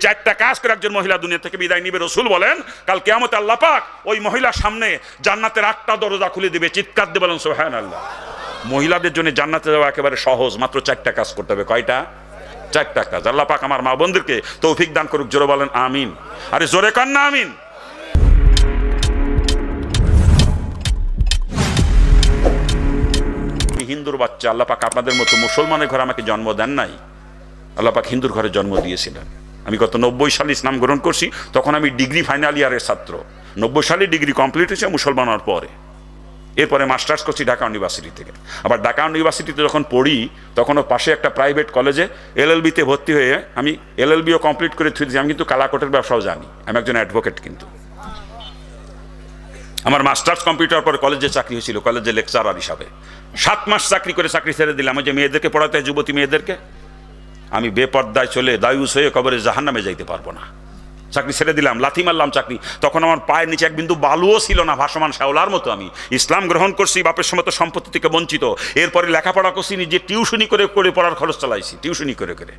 চারটা কাজ করে একজন মহিলা দুনিয়া থেকে বিদায় নিবে। রাসূল বলেন কাল কিয়ামতে আল্লাহ পাক ওই মহিলার সামনে জান্নাতের 8টা দরজা খুলে দিবে। চিৎকার দিয়ে বলেন সুবহানাল্লাহ। মহিলাদের জন্য জান্নাতে যাওয়া একেবারে সহজ, মাত্র 4টা কাজ করতে হবে। কয়টা? 4টা কাজ। আল্লাহ পাক আমার মা বোনদেরকে তৌফিক দান করুক। জোরে বলেন আমিন। আরে জোরে কান না আমিন। হিন্দুর বাচ্চা, আল্লাহ পাক আপনাদের মতো মুসলমানের ঘরে আমাকে জন্ম দেন নাই, আল্লাহ পাক হিন্দুর ঘরে জন্ম দিয়েছিলেন। আমি গত 90 সালে ইসলাম গ্রহণ করছি, তখন আমি ডিগ্রি ফাইনাল ইয়ারের ছাত্র। 90 সালে ডিগ্রি কমপ্লিট হয়েছে মুসলমান হওয়ার পরে। এরপরে মাস্টার্স করছি ঢাকা ইউনিভার্সিটি থেকে। আবার ঢাকা ইউনিভার্সিটিতে যখন পড়ি তখনও পাশে একটা প্রাইভেট কলেজে এলএলবিতে ভর্তি হয়ে আমি এলএলবিও কমপ্লিট করে থুয়েছি। আমি কিন্তু কালাকোটের ব্যবসাও জানি, আমি একজন অ্যাডভোকেট। কিন্তু আমার মাস্টার্স কমপ্লিট হওয়ার পরে কলেজে চাকরি হয়েছিল, কলেজে লেকচারার হিসাবে। 7 মাস চাকরি করে চাকরি ছেড়ে দিলাম। ওই যে মেয়েদেরকে পড়াতে হয়, যুবতী মেয়েদেরকে, আমি বেপর্দায় চলে দায়ুস হয়ে কবরে জাহান্নামে যাইতে পারবো না, চাকরি ছেড়ে দিলাম, লাথি মারলাম চাকরি। তখন আমার পায়ের নিচে এক বিন্দু বালুও ছিল না, ভাসমান শ্যাওলার মতো। আমি ইসলাম গ্রহণ করছি, বাপের সমস্ত সম্পত্তি থেকে বঞ্চিত। এরপরে লেখাপড়া করছি, নিজে টিউশনি করে করে পড়ার খরচ চালাইছি, টিউশনি করে করে।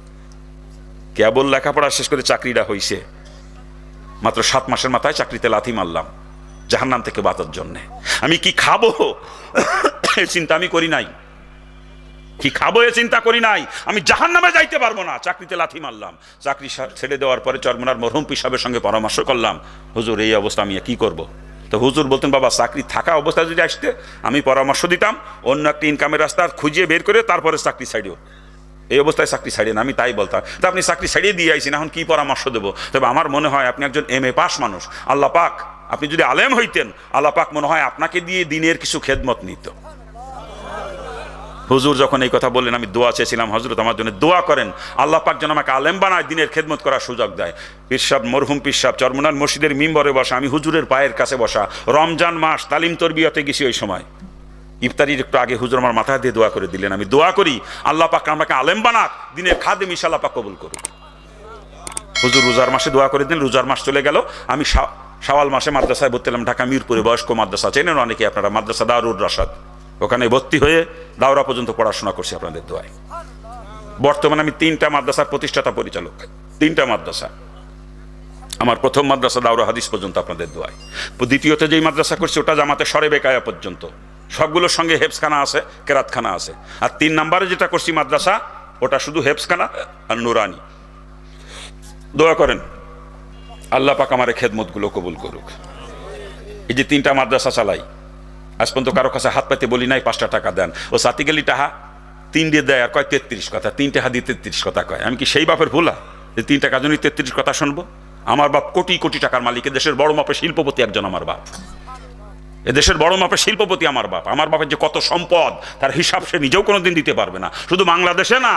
কেবল লেখাপড়া শেষ করে চাকরিটা হয়েছে, মাত্র 7 মাসের মাথায় চাকরিতে লাথি মারলাম জাহান্নাম থেকে বাঁচার জন্যে। আমি কি খাবো চিন্তা আমি করি নাই, কি খাবো এ চিন্তা করি নাই, আমি জাহান্নামে যাইতে পারবো না, চাকরিতে লাথি মারলাম। চাকরি ছেড়ে দেওয়ার পরে চরমনার মরহুম পীর সাহেবের সঙ্গে পরামর্শ করলাম, হুজুর এই অবস্থা আমি কি করব। তো হুজুর বলতেন, বাবা চাকরি থাকা অবস্থায় যদি আসতে আমি পরামর্শ দিতাম অন্য একটা ইনকামের রাস্তা খুঁজিয়ে বের করে তারপরে চাকরি ছাড়িও, এই অবস্থায় চাকরি ছাড়িয়ে না। আমি তাই বলতাম। তো আপনি চাকরি ছাড়িয়ে দিয়ে আইসেন, এখন কি পরামর্শ দেবো? তবে আমার মনে হয় আপনি একজন MA পাস মানুষ। আল্লাহ পাক, আপনি যদি আলেম হইতেন, আল্লাহ পাক মনে হয় আপনাকে দিয়ে দিনের কিছু খেদমত নিত। হুজুর যখন এই কথা বললেন, আমি দোয়া চেয়েছিলাম, হযরত আমার জন্য দোয়া করেন, আল্লাহ পাক যেন আমাকে আলেম বানায়, দিনের খেদমত করার সুযোগ দেয়। পীর সাহেব, মরহুম পীর সাহেব চরমনার মসজিদের মিম্বরে বসা, আমি হুজুরের পায়ের কাছে বসা। রমজান মাস, তালিম তরবিয়তে গেছি ওই সময়। ইফতারির একটু আগে হুজুর আমার মাথা দিয়ে দোয়া করে দিলেন। আমি দোয়া করি আল্লাহ পাক আমাকে আলেম বানাক, দিনের খাদেম ইনশাআল্লাহ পাক কবুল করুক। হুজুর রোজার মাসে দোয়া করে দিন। রোজার মাস চলে গেল, আমি শাওয়াল মাসে মাদ্রাসায় ভর্তি হলাম। ঢাকা মিরপুরে বয়স্ক মাদ্রাসা, চেনেন অনেকে আপনারা, মাদ্রাসা দারুর রাশাদ। ওখানে ভর্তি হয়ে দাওরা পর্যন্ত পড়াশোনা করছি আপনাদের দোয়ায়। বর্তমানে আমি 3টা মাদ্রাসার প্রতিষ্ঠাতা পরিচালক। 3টা মাদ্রাসা। আমার প্রথম মাদ্রাসা দাওরা হাদিস পর্যন্ত আপনাদের দোয়ায়। দ্বিতীয়তে যেই মাদ্রাসা করছি ওটা জামাতে সরে বেকায়া পর্যন্ত, সবগুলোর সঙ্গে হেফসখানা আছে, কেরাতখানা আছে। আর 3 নম্বরে যেটা করছি মাদ্রাসা, ওটা শুধু হেফসখানা আর নুরানি। দোয়া করেন আল্লাহ পাক আমার খেদমতগুলো কবুল করুক। এই যে 3টা মাদ্রাসা চালাই, আজ পর্যন্ত কারো কাছে হাত পাইতে বলি নাই 5টা টাকা দেন। ও সাথী গেলি টাহা 3 দিয়ে দেয়, আর কয় 33 কথা, 3 টাকা দিয়ে 33 কথা কয়। আমি কি সেই বাপের ভুলা যে 3 টাকা জন্য 33 কথা শুনবো? আমার বাপ কোটি কোটি টাকার মালিক, দেশের বড় মাপের শিল্পপতি একজন আমার বাপ। এদেশের বড় মাপের শিল্পপতি আমার বাপ। আমার বাপের যে কত সম্পদ তার হিসাব সে নিজেও কোনোদিন দিতে পারবে না। শুধু বাংলাদেশে না,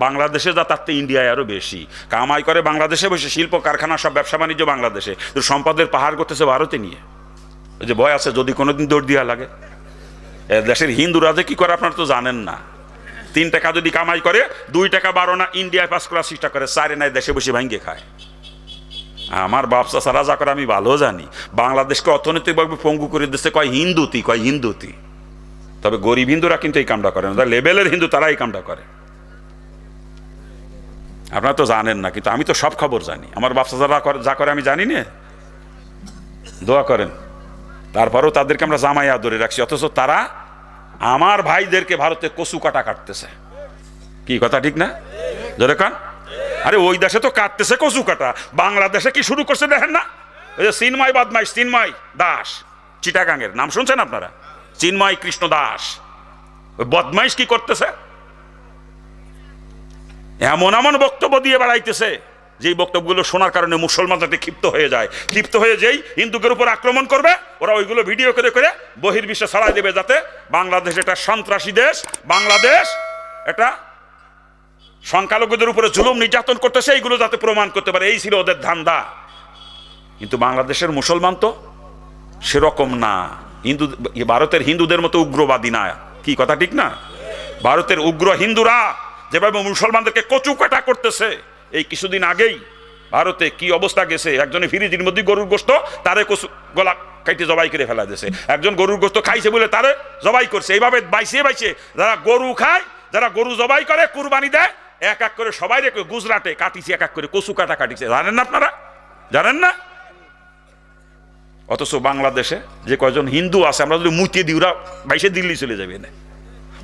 বাংলাদেশে যা তার তো ইন্ডিয়ায় আরো বেশি কামাই করে। বাংলাদেশে বসে শিল্প কারখানা সব ব্যবসা বাণিজ্য বাংলাদেশে, তো সম্পদের পাহাড় করতেছে ভারতে নিয়ে। ওই যে ভয় আছে যদি কোনোদিন দৌড় দিয়া লাগে। দেশের হিন্দুরা যে কি করে আপনারা তো জানেন না। 3 টাকা যদি কামাই করে, 2 টাকা 12 না, ইন্ডিয়ায় 5 ক্লাস চেষ্টা করে, 4 নাই দেশে বসে ভাঙ্গে খায়। আমার বাপসা সারা যা করে আমি ভালো জানি। বাংলাদেশকে অর্থনৈতিকভাবে পঙ্গু করে দিচ্ছে, কয় হিন্দুতি, কয় হিন্দুতি। তবে গরিব হিন্দুরা কিন্তু এই কামটা করে না, লেভেলের হিন্দু তারা এই কামটা করে। আপনারা তো জানেন না, কিন্তু আমি তো সব খবর জানি। আমার বাপসা যা করে আমি জানি না। দোয়া করেন। তারপরেও তাদেরকে আমরা জামাইয়া ধরে রাখছি, অথচ তারা আমার ভাইদেরকে ভারতে কচু কাটা কাটতেছে। কি কথা ঠিক না? ধরে কান। আরে ওই দেশে তো কাটতেছে কচু কাটা, বাংলাদেশে কি শুরু করছে দেখেন না? ওই যে চিন্ময় বদমাইশ, চিন্ময় দাস, চিটাগাঙের নাম শুনছেন আপনারা? চিন্ময় কৃষ্ণ দাস, ওই বদমাইশ কি করতেছে? এমন এমন বক্তব্য দিয়ে বেড়াইতেছে যেই বক্তব্যগুলো শোনার কারণে মুসলমান যাতে ক্ষিপ্ত হয়ে যায়। ক্ষিপ্ত হয়ে যেই হিন্দুদের উপর আক্রমণ করবে, ওরা ওইগুলো ভিডিও করে করে বহির্বিশ্বে ছড়াই দেবে, যাতে বাংলাদেশ একটা সন্ত্রাসী দেশ, বাংলাদেশ এটা সংখ্যালঘুদের উপরে জুলুম নির্যাতন করতেছে, এইগুলো যাতে প্রমাণ করতে পারে। এই ছিল ওদের ধান্দা। কিন্তু বাংলাদেশের মুসলমান তো সেরকম না। হিন্দু, ভারতের হিন্দুদের মতো উগ্রবাদী না। কি কথা ঠিক না? ভারতের উগ্র হিন্দুরা যেভাবে মুসলমানদেরকে কচু কাটা করতেছে, এই কিছুদিন আগেই ভারতে কি অবস্থা গেছে। একজনে ফ্রিজের মধ্যে গরুর গোশত, তারে কচু গলা কাইটে জবাই করে ফেলা দিয়েছে। একজন গরুর গোশত খাইছে বলে তারে জবাই করছে। এইভাবে বাইছে যারা গরু খায়, যারা গরু জবাই করে, কুরবানি দেয়, এক এক করে সবাই রেখে গুজরাটে কাটিছে, এক এক করে কচু কাটা কাটিছে, জানেন না আপনারা? জানেন না? অথচ বাংলাদেশে যে কয়জন হিন্দু আছে আমরা যদি মুতিয়ে দিই ওরা বাইশে দিল্লি চলে যাবে না,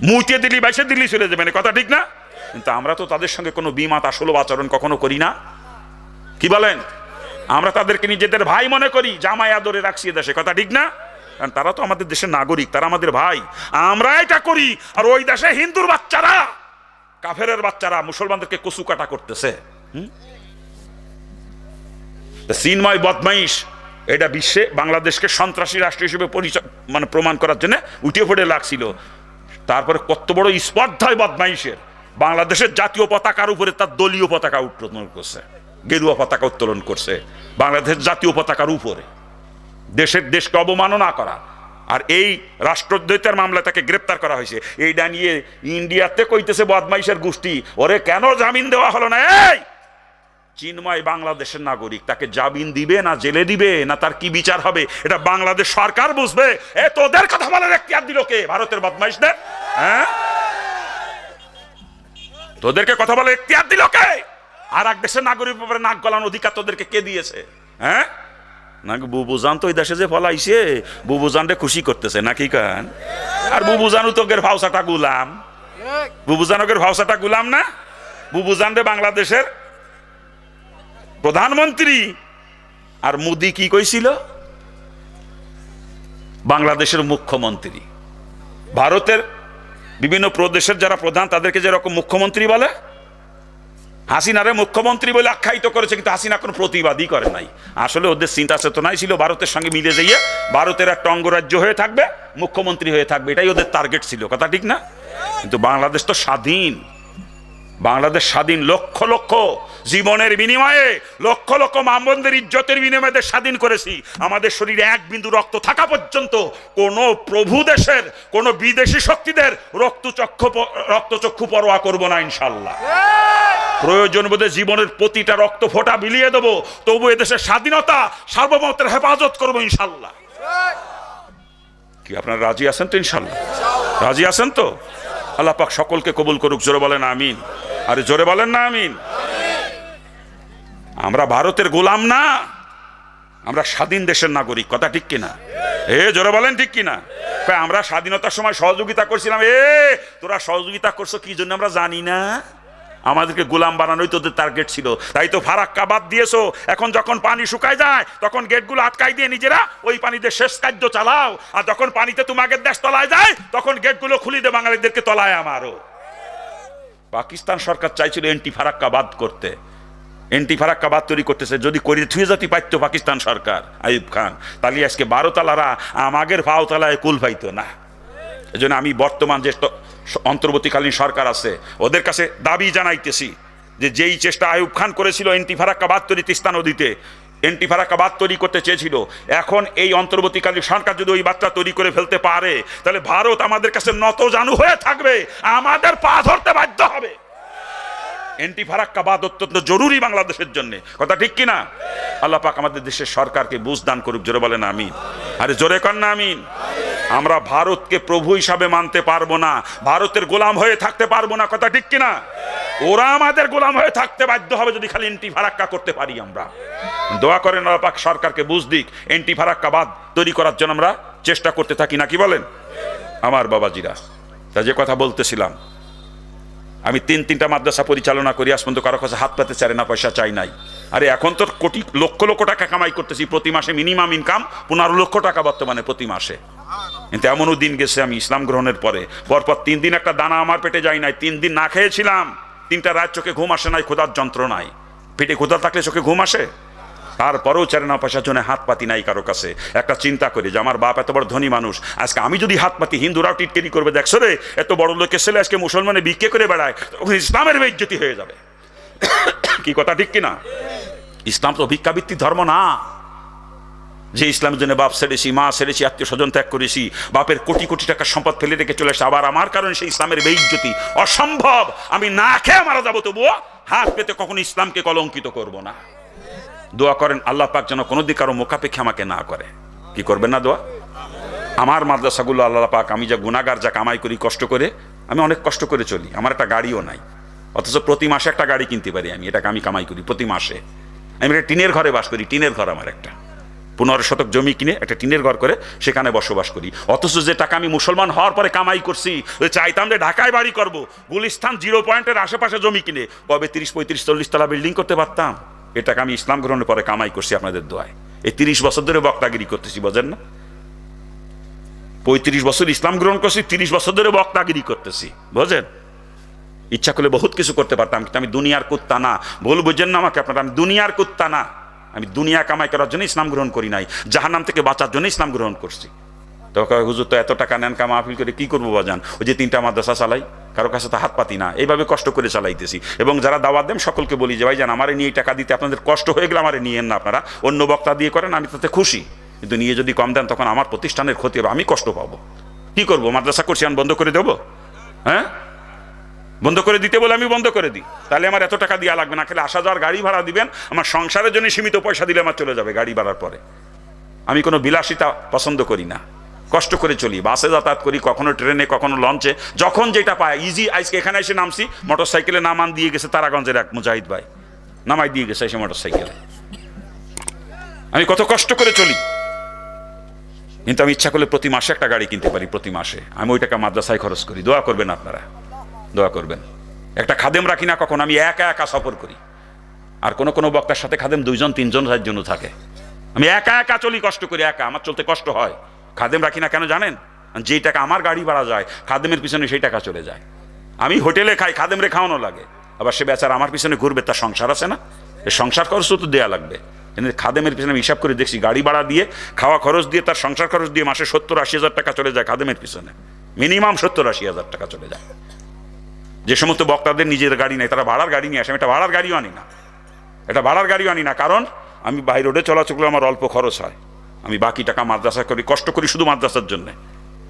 মুতিয়ে দিল্লি বাইশে দিল্লি চলে যাবে না, কথা ঠিক না? কিন্তু আমরা তো তাদের সঙ্গে কোনো বিমাত আসল আচরণ কখনো করি না, কি বলেন? আমরা তাদেরকে নিজেদের ভাই মনে করি, জামাই আদরে রাখছি দেশে, কথা ঠিক না? কারণ তারা তো আমাদের দেশের নাগরিক, তারা আমাদের ভাই, আমরা এটা করি। আর ওই দেশে হিন্দুর বাচ্চারা, কাফেরের বাচ্চারা মুসলমানদেরকে কচু কাটা করতেছে। চিন্ময় বদমাইশ এটা বিশ্বে বাংলাদেশকে সন্ত্রাসী রাষ্ট্র হিসেবে পরিচয় মানে প্রমাণ করার জন্য উঠে পড়ে লাগছিল। তারপরে কত বড় স্পর্ধায় বদমাইশের, বাংলাদেশের জাতীয় পতাকার উপরে তার দলীয় পতাকা উত্তোলন করছে, গেরুয়া পতাকা উত্তোলন করছে বাংলাদেশের জাতীয় পতাকার উপরে, দেশকে অবমাননা করা। আর এই রাষ্ট্রদ্রোহিতার মামলা তাকে গ্রেপ্তার করা হয়েছে। এইটা নিয়ে ইন্ডিয়াতে কইতেছে বদমাইশের গোষ্ঠী, ওরে কেন জামিন দেওয়া হলো না? এই চিন্ময় বাংলাদেশের নাগরিক, তাকে জামিন দিবে না জেলে দিবে না তার কি বিচার হবে এটা বাংলাদেশ সরকার বুঝবে। এ তোদের কথা বলার এখতিয়ার দিল কে? ভারতের বদমাইশদের? হ্যাঁ, তোদেরকে কথা বলার এখতিয়ার দিল কে? আর এক দেশের নাগরিক ব্যাপারে নাক গলানোর অধিকার তোদেরকে কে দিয়েছে? হ্যাঁ, নাকি বুবুজান তো ওই দেশে যে ফলাইছে বুবুজানরে খুশি করতেছে নাকি কান? আর বুবুজানু তোগের ভাওসাটা গুলাম, বুবুজানকের ভাওসাটা গুলাম না? বুবুজান রে বাংলাদেশের প্রধানমন্ত্রী, আর মোদি কি কইছিল? বাংলাদেশের মুখ্যমন্ত্রী। ভারতের বিভিন্ন প্রদেশের যারা প্রধান তাদেরকে যেরকম মুখ্যমন্ত্রী বলে, হাসিনারে মুখ্যমন্ত্রী বলে আখ্যায়িত করেছে, কিন্তু হাসিনা কোনো প্রতিবাদই করে নাই। আসলে ওদের চিন্তা চেতনাই ছিল ভারতের সঙ্গে মিলে যাইয়ে ভারতের একটা অঙ্গরাজ্য হয়ে থাকবে, মুখ্যমন্ত্রী হয়ে থাকবে, এটাই ওদের টার্গেট ছিল, কথা ঠিক না? কিন্তু বাংলাদেশ তো স্বাধীন, বাংলাদেশ স্বাধীন, লক্ষ লক্ষ জীবনের বিনিময়ে, লক্ষ লক্ষ মামবন্ধের ইজ্জতের বিনিময়ে স্বাধীন করেছি। আমাদের শরীরে এক বিন্দু রক্ত থাকা পর্যন্ত কোন প্রভু দেশের কোন বিদেশি শক্তিদের রক্তচক্ষু পরোয়া করব না ইনশাল্লাহ। প্রয়োজন বোধে জীবনের প্রতিটা রক্ত ফোঁটা বিলিয়ে দেবো, তবু এদেশের স্বাধীনতা সার্বভৌমত্বের হেফাজত করবো ইনশাল্লাহ। কি আপনারা রাজি আছেন তো? ইনশাল্লাহ রাজি আছেন তো? আল্লাহ পাক সকলকে কবুল করুক, জোরে বলেন আমিন। আরে জোরে বলেন না আমিন। আমরা ভারতের গোলাম না, আমরা স্বাধীন দেশের নাগরিক, কথা ঠিক কিনা? জোরে বলেন ঠিক কিনা? আমরা স্বাধীনতার সময় সহযোগিতা করছিলাম। তোরা সহযোগিতা করছো কি জন্য আমরা জানি না, আমাদেরকে গোলাম বানানোই তোদের টার্গেট ছিল। তাই তো ফারাক্কা বাদ দিয়েছো। এখন যখন পানি শুকায় যায় তখন গেটগুলো আটকাই দিয়ে নিজেরা ওই পানিতে শেষ কার্য চালাও, আর যখন পানিতে তোমাদের দেশ তলায় যায় তখন গেটগুলো খুলে দিয়ে বাঙালিদেরকে তলায় আমারও। পাকিস্তান সরকার চাইছিল এন্টি ফারাক্কা বাদ করতে, এন্টি ফারাক্কা বাদ তৈরি করতেছে। যদি করি থুয়ে জাতি পাইতো পাকিস্তান সরকার, আইয়ুব খান, তাহলে আজকে 12 তালারা আমাদের ফাওতালায় কুল পাইতো না। এই জন্য আমি বর্তমান যে অন্তর্বর্তীকালীন সরকার আছে ওদের কাছে দাবি জানাইতেছি যে যেই চেষ্টা আইয়ুব খান করেছিল এন্টি ফারাক্কা বাদ তৈরি, তিস্তা নদীতে এন্টি ফারাক্কা বাদ তৈরি করতে চেয়েছিল, এখন এই অন্তর্বর্তীকালীন সরকার যদি ওই বাদটা তৈরি করে ফেলতে পারে তাহলে ভারত আমাদের কাছে নত জানু হয়ে থাকবে, আমাদের পা ধরতে বাধ্য হবে। এন্টি ফারাক্কা বাদ অত্যন্ত জরুরি বাংলাদেশের জন্য, কথা ঠিক কিনা? আল্লাহ পাক আমাদের দেশের সরকারকে বুঝ দান করুক, জোরে বলেন আমিন। আরে জোরে কর না আমিন। আমরা ভারতকে প্রভু হিসাবে মানতে পারবো না, ভারতের গোলাম হয়ে থাকতে পারবো না, কথা ঠিক কিনা? ওরা আমাদের গোলাম হয়ে থাকতে বাধ্য হবে যদি খালি এন্টি ফারাক্কা করতে পারি। আমরা দোয়া করেন আল্লাহ পাক সরকারকে বুঝ দিক, এন্টি ফারাক্কা বাদ তৈরি করার জন্য আমরা চেষ্টা করতে থাকি, না কি বলেন আমার বাবাজিরা? তা যে কথা বলতেছিলাম, আমি 3টা মাদ্রাসা পরিচালনা করি, আজ পর্যন্ত কারো কাছে হাত পাতে চারে না, পয়সা চাই নাই। আরে এখন তো কোটি লক্ষ লক্ষ টাকা কামাই করতেছি প্রতি মাসে, মিনিমাম ইনকাম 15 লক্ষ টাকা বর্তমানে প্রতি মাসে। কিন্তু এমনও দিন গেছে আমি ইসলাম গ্রহণের পরে পরপর 3 দিন একটা দানা আমার পেটে যায় নাই, 3 দিন না খেয়েছিলাম, 3টা রাত চোখে ঘুম আসে নাই, ক্ষুধার যন্ত্রণায়। পেটে ক্ষুধা থাকলে চোখে ঘুম আসে? তারপরেও চারে না পয়সার জন্য হাত পাতি নাই কারো কাছে। একটা চিন্তা করি যে আমার বাপ এত বড় ধনী মানুষ, আজকে আমি যদি হাত পাতি হিন্দুরাও টিটকেরি করবে, দেখছো রে এত বড় লোকের ছেলে আজকে মুসলমানে ভিক্ষে করে বেড়ায়, তখন ইসলামের বেইজ্জতি হয়ে যাবে। কি কথা ঠিক কিনা? ইসলাম তো ভিক্ষাবৃত্তি ধর্ম না, যে ইসলামের জন্য বাপ ছেড়েছি, মা ছেড়েছি, আত্মীয় স্বজন ত্যাগ করেছি, বাপের কোটি কোটি টাকা সম্পদ ফেলে রেখে চলে আসে, আবার আমার কারণে সেই ইসলামের বেইজ্জতি অসম্ভব। আমি না খেয়ে মারা যাবো, তবুও হাত পেতে কখনো ইসলামকে কলঙ্কিত করব না। দোয়া করেন আল্লাহ পাক যেন কোনো দিক কারো মুখাপেক্ষে আমাকে না করে। কি করবেন না দোয়া? আমার মাদ্রাসাগুলো আল্লাহ পাক, আমি যা গুনাহগার, যা কামাই করি কষ্ট করে, আমি অনেক কষ্ট করে চলি, আমার একটা গাড়িও নাই, অথচ প্রতি মাসে একটা গাড়ি কিনতে পারি আমি, এটাকে আমি কামাই করি প্রতি মাসে। আমি একটা টিনের ঘরে বাস করি, টিনের ঘর আমার একটা 15 শতক জমি কিনে একটা টিনের ঘর করে সেখানে বসবাস করি। অথচ যে টাকা আমি মুসলমান হওয়ার পরে কামাই করছি, চাইতাম যে ঢাকায় বাড়ি করব, গুলিস্তান 0 পয়েন্টের আশেপাশে জমি কিনে কবে 30, 35, 40 তলা বিল্ডিং করতে পারতাম। এ টাকা আমি ইসলাম গ্রহণের পরে কামাই করছি আপনাদের দোয়ায়। এই 30 বছর ধরে বক্তাগিরি করতেছি, বোঝেন না? 35 বছর ইসলাম গ্রহণ করছি, 30 বছর ধরে বক্তাগিরি করতেছি, বোঝেন? ইচ্ছা করলে বহুত কিছু করতে পারতাম, কিন্তু আমি দুনিয়ার কুত্তা না। ভুল বুঝেন না আমাকে আপনারা, আমি দুনিয়ার কুত্তা না। আমি দুনিয়া কামাই করার জন্য ইসলাম গ্রহণ করি নাই, জাহান্নাম থেকে বাঁচার জন্য ইসলাম গ্রহণ করছি। তো হুজুর তো এত টাকা নেন, মাহফিল করে কি করবো বাজান? ওই যে 3টা মাদ্রাসা চালাই, কারো কাছে তো হাত পাতি না, এইভাবে কষ্ট করে চালাইতেছি। এবং যারা দাওয়াত দেন সকলকে বলি যে ভাইজান আমারে নিয়ে টাকা দিতে আপনাদের কষ্ট হয়ে গেলে আমারে নিয়েন না, আপনারা অন্য বক্তা দিয়ে করেন, আমি তাতে খুশি। কিন্তু নিয়ে যদি কম দেন তখন আমার প্রতিষ্ঠানের ক্ষতি হবে, আমি কষ্ট পাবো। কি করবো? মাদ্রাসা করছি আমি বন্ধ করে দেবো? হ্যাঁ, বন্ধ করে দিতে বলে আমি বন্ধ করে দিই, তাহলে আমার এত টাকা দেওয়া লাগবে না। খেলে আসা যাওয়ার গাড়ি ভাড়া দিবেন, আমার সংসারের জন্য সীমিত পয়সা দিলে আমার চলে যাবে গাড়ি ভাড়ার পরে। আমি কোনো বিলাসিতা পছন্দ করি না, কষ্ট করে চলি, বাসে যাতায়াত করি, কখনো ট্রেনে, কখনো লঞ্চে, যখন যেটা পায় ইজি। আজকে এখানে এসে নামছি, মোটর সাইকেলে নামান দিয়ে গেছে তারাগঞ্জের এক মুজাহিদ ভাই, নামাই দিয়ে গেছে এসে মোটর সাইকেলে। আমি কত কষ্ট করে চলি, কিন্তু আমি ইচ্ছা করলে প্রতি মাসে একটা গাড়ি কিনতে পারি, প্রতি মাসে। আমি ওই টাকা মাদ্রাসায় খরচ করি। দোয়া করবেন আপনারা, দোয়া করবেন। একটা খাদেম রাখি না কখন, আমি একা একা সফর করি। আর কোনো বক্তার সাথে খাদেম 2 জন 3 জন 4 জন থাকে। আমি একা একা চলি, কষ্ট করি একা, আমার চলতে কষ্ট হয়। খাদেম রাখি না কেন জানেন? যেই টাকা আমার গাড়ি ভাড়া যায় খাদেমের পিছনে সেই টাকা চলে যায়। আমি হোটেলে খাই, খাদেমরে খাওয়ানো লাগে, আবার সে বেচারা আমার পিছনে ঘুরবে, তার সংসার আছে না, এই সংসার খরচ তো দেওয়া লাগবে। কিন্তু খাদেমের পিছনে আমি হিসাব করে দেখছি, গাড়ি ভাড়া দিয়ে, খাওয়া খরচ দিয়ে, তার সংসার খরচ দিয়ে মাসে 70-80 হাজার টাকা চলে যায় খাদেমের পিছনে, মিনিমাম 70-80 হাজার টাকা চলে যায়। যে সমস্ত বক্তাদের নিজের গাড়ি নেই, তারা ভাড়ার গাড়ি নিয়ে আসে। আমি এটা ভাড়ার গাড়িও আনি না, এটা ভাড়ার গাড়িও আনি না, কারণ আমি বাই রোডে চলাচল করলে আমার অল্প খরচ হয়। আমি বাকি টাকা মাদ্রাসা করি, কষ্ট করি শুধু মাদ্রাসার জন্যে,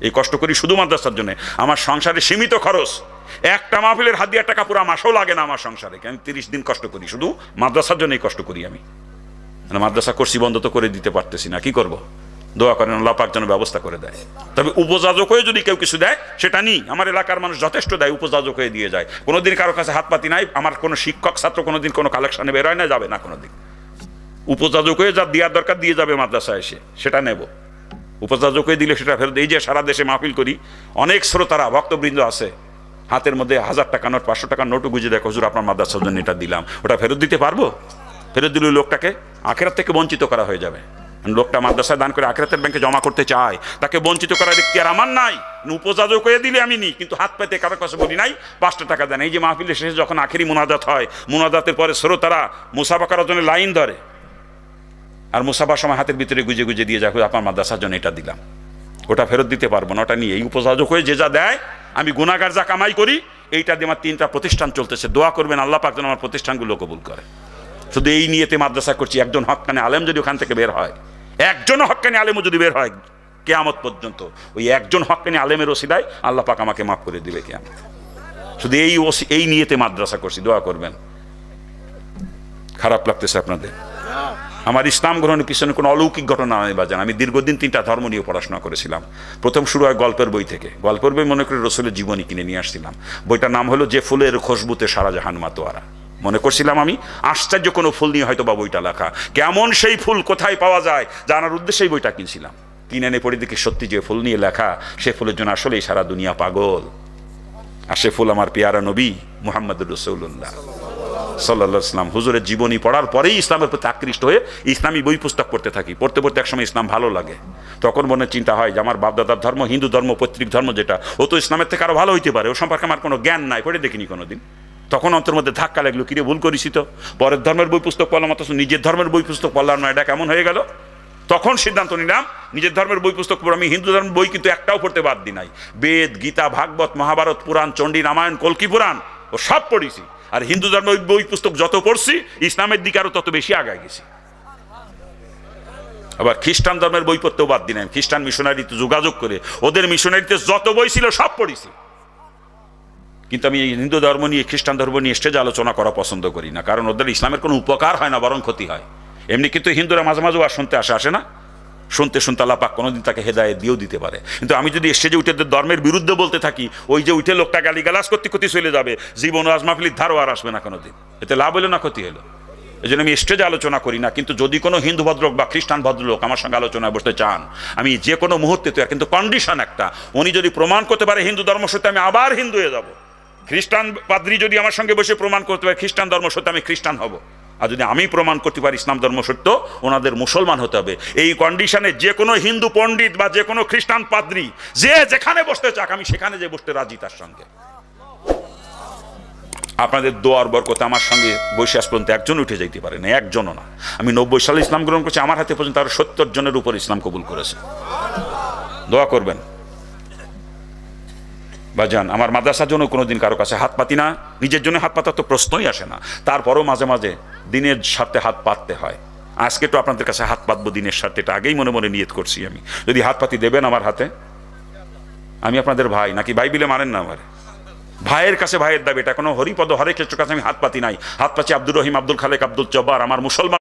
এই কষ্ট করি শুধু মাদ্রাসার জন্যে। আমার সংসারে সীমিত খরচ, একটা মাহফিলের 1000 টাকা পুরো মাসও লাগে না আমার সংসারে। আমি 30 দিন কষ্ট করি, শুধু মাদ্রাসার জন্যই কষ্ট করি আমি। মাদ্রাসা করছি, বন্ধ তো করে দিতে পারতেছি না, কি করব? দোয়া করেন আল্লাহ পাক যেন ব্যবস্থা করে দেয়। তবে উপযাজক হয়ে যদি কেউ কিছু দেয় সেটা নিই, আমার এলাকার মানুষ যথেষ্ট দেয়, উপযাজক হয়ে দিয়ে যায়। কোনোদিন কারো কাছে হাত পাতি নাই, আমার কোনো শিক্ষক ছাত্র কোনোদিন কোনো কালেকশনে বের হয় না, যাবে না কোনোদিন। উপযাজক হয়ে যা দেওয়ার দরকার দিয়ে যাবে মাদ্রাসায় এসে, সেটা নেব। উপযাজক হয়ে দিলে সেটা ফেরত। এই যে সারা দেশে মাহফিল করি, অনেক শ্রোতারা ভক্তবৃন্দ আছে, হাতের মধ্যে 1000 টাকা নোট, 500 টাকা নোটও গুঁজে দেখো, হুজুর আপনার মাদ্রাসার জন্য এটা দিলাম, ওটা ফেরত দিতে পারবো? ফেরত দিলে লোকটাকে আখেরাত থেকে বঞ্চিত করা হয়ে যাবে। লোকটা মাদ্রাসায় দান করে আখেরাতের ব্যাংকে জমা করতে চায়, তাকে বঞ্চিত করার ইখতিয়ার আমার নাই। উপযাজক হয়ে দিলে আমি নিই, কিন্তু হাত পেতে কারোর কাছে বলি নাই 5টা টাকা দেন। এই যে মাহফিলের শেষে যখন আখেরি মুনাজাত হয়, মুনাজাতের পরে শ্রোতারা মুসাফা করার জন্য লাইন ধরে, আর মুসাফার সময় হাতের ভিতরে গুজে গুজে দিয়ে যায়, আপনার মাদ্রাসার জন্য এটা দিলাম, ওটা ফেরত দিতে পারবো না, ওটা নিয়ে। এই উপযাজক হয়ে যে যা দেয়, আমি গুনাহগার যা কামাই করি, এইটা দিয়ে আমার 3টা প্রতিষ্ঠান চলতেছে। দোয়া করবেন আল্লাহ পাক যেন আমার প্রতিষ্ঠানগুলো কবুল করে। শুধু এই নিয়েতে মাদ্রাসা করছি। একজন হক্কানি আলেম যদি ওখান থেকে বের হয়, একজন হক্কানি আলেমও যদি বের হয় কিয়ামত পর্যন্ত, ওই একজন হক্কানি আলেমের ওসিলায় আল্লাহ পাক আমাকে মাফ করে দিবে কিয়ামত। শুধু এই নিয়েতে মাদ্রাসা করছি, দোয়া করবেন। খারাপ লাগতেছে আপনাদের? আমার ইসলাম গ্রহণের পিছনে কোনো অলৌকিক ঘটনা নয় বাজান। আমি দীর্ঘদিন 3টা ধর্ম নিয়ে পড়াশোনা করেছিলাম। প্রথম শুরু হয় গল্পের বই থেকে। গল্পের বই মনে করে রসুলের জীবনী কিনে নিয়ে আসছিলাম। বইটার নাম হলো যে ফুলের খুশবুতে সারা জাহান মাতোয়ারা। মনে করছিলাম আমি আশ্চর্য কোনো ফুল নিয়ে হয়তো বা বইটা লেখা, কেমন সেই ফুল কোথায় পাওয়া যায় জানার উদ্দেশ্যেই বইটা কিনছিলাম। কিনে এনে পড়ে দেখি সত্যি যে ফুল নিয়ে লেখা, সে ফুলের জন্য আসলেই সারা দুনিয়া পাগল। আর সে ফুল আমার পেয়ারা নবী মুহাম্মদুর রাসূলুল্লাহ সাল্লাল্লাহু আলাইহি ওয়াসাল্লাম। হুজুরের জীবনী পড়ার পরেই ইসলামের প্রতি আকৃষ্ট হয়ে ইসলামী বই পুস্তক পড়তে থাকি। পড়তে পড়তে একসময় ইসলাম ভালো লাগে। তখন মনে চিন্তা হয় যে আমার বাপদাদার ধর্ম, হিন্দু ধর্ম, পৈতৃক ধর্ম যেটা, ও তো ইসলামের থেকে আরো ভালো হইতে পারে, ও সম্পর্কে আমার কোনো জ্ঞান নাই, পড়ে দেখিনি কোনোদিন। তখন অন্তর মধ্যে ধাক্কা লাগলো, কিরে ভুল করেছি তো, পরের ধর্মের বই পুস্তক পড়লাম অথচ নিজের ধর্মের বই পুস্তক পড়লাম না, এটা কেমন হয়ে গেল। তখন সিদ্ধান্ত নিলাম নিজের ধর্মের বই পুস্তক পড়ব। আমি হিন্দু ধর্মের বই কিন্তু একটাও পড়তে বাদ দিই নাই। বেদ, গীতা, ভাগবত, মহাভারত, পুরাণ, চণ্ডী, রামায়ণ, কল্কি পুরাণ ও সব পড়েছি। আর হিন্দু ধর্মের বই পুস্তক যত পড়ছি, ইসলামের দিকে আরো তত বেশি আগায় গেছি। আবার খ্রিস্টান ধর্মের বই পড়তেও বাদ দিই নাই। খ্রিস্টান মিশনারিতে যোগাযোগ করে ওদের মিশনারিতে যত বই ছিল সব পড়েছি। কিন্তু আমি হিন্দু ধর্ম নিয়ে, খ্রিস্টান ধর্ম নিয়ে স্টেজে আলোচনা করা পছন্দ করি না, কারণ ওদের ইসলামের কোনো উপকার হয় না, বরং ক্ষতি হয়। এমনি কিন্তু হিন্দুরা মাঝে মাঝে আর শুনতে আসে না, শুনতে শুনতে আল্লাহ পাক কোনোদিন তাকে হেদায়েত দিয়েও দিতে পারে। কিন্তু আমি যদি স্টেজে উঠে ধর্মের বিরুদ্ধে বলতে থাকি, ওই যে উঠে লোকটা গালিগালাজ করতে করতে চলে যাবে, জীবন আজ মাহফিলের ধারও আর আসবে না কোনোদিন। এতে লাভ হলো না ক্ষতি হলো? এই জন্য আমি স্টেজে আলোচনা করি না। কিন্তু যদি কোনো হিন্দু ভদ্রলোক বা খ্রিস্টান ভদ্রলোক আমার সঙ্গে আলোচনায় বসতে চান, আমি যে কোনো মুহূর্তে তো, কিন্তু কন্ডিশন একটা, উনি যদি প্রমাণ করতে পারে হিন্দু ধর্ম সত্য, আমি আবার হিন্দু হয়ে যাব। খ্রিস্টান পাদ্রী যদি আমার সঙ্গে বসে প্রমাণ করতে পারে খ্রিস্টান ধর্ম সত্য, আমি খ্রিস্টান হব। আর যদি আমি প্রমাণ করতে পারি ইসলাম ধর্ম সত্য, ওনাদের মুসলমান হতে হবে। এই কন্ডিশনে যে কোনো হিন্দু পণ্ডিত বা যে কোনো খ্রিস্টান পাদ্রী যে যেখানে বসতে চাক, আমি সেখানে যে বসতে রাজি তার সঙ্গে। আপনাদের দোয়ার বরকতে আমার সঙ্গে বসে আজ পর্যন্ত একজন উঠে যাইতে পারে না, একজনও না। আমি 90 সালে ইসলাম গ্রহণ করছি, আমার হাতে পর্যন্ত আরো 70 জনের উপর ইসলাম কবুল করেছে। দোয়া করবেন ভাইজান। আমার মাদ্রাসার জন্য কোনোদিন কারো কাছে হাত পাতি না, নিজের জন্য হাত পাতার তো প্রশ্নই আসে না। তারপরও মাঝে মাঝে দিনের স্বার্থে হাত পাততে হয়। আজকে তো আপনাদের কাছে হাত পাতবো দিনের স্বার্থে, এটা আগেই মনে মনে নিয়ত করছি আমি। যদি হাত পাতি দেবেন আমার হাতে, আমি আপনাদের ভাই, নাকি ভাই বিলে মানেন না আমার? ভাইয়ের কাছে ভাইয়ের দাবি, এটা কোনো হরিপদ হরে কৃষ্ণের কাছে আমি হাত পাতি নাই। হাত পাচ্ছি আব্দুর রহিম, আব্দুল খালেক, আব্দুল জব্বার, আমার মুসলমান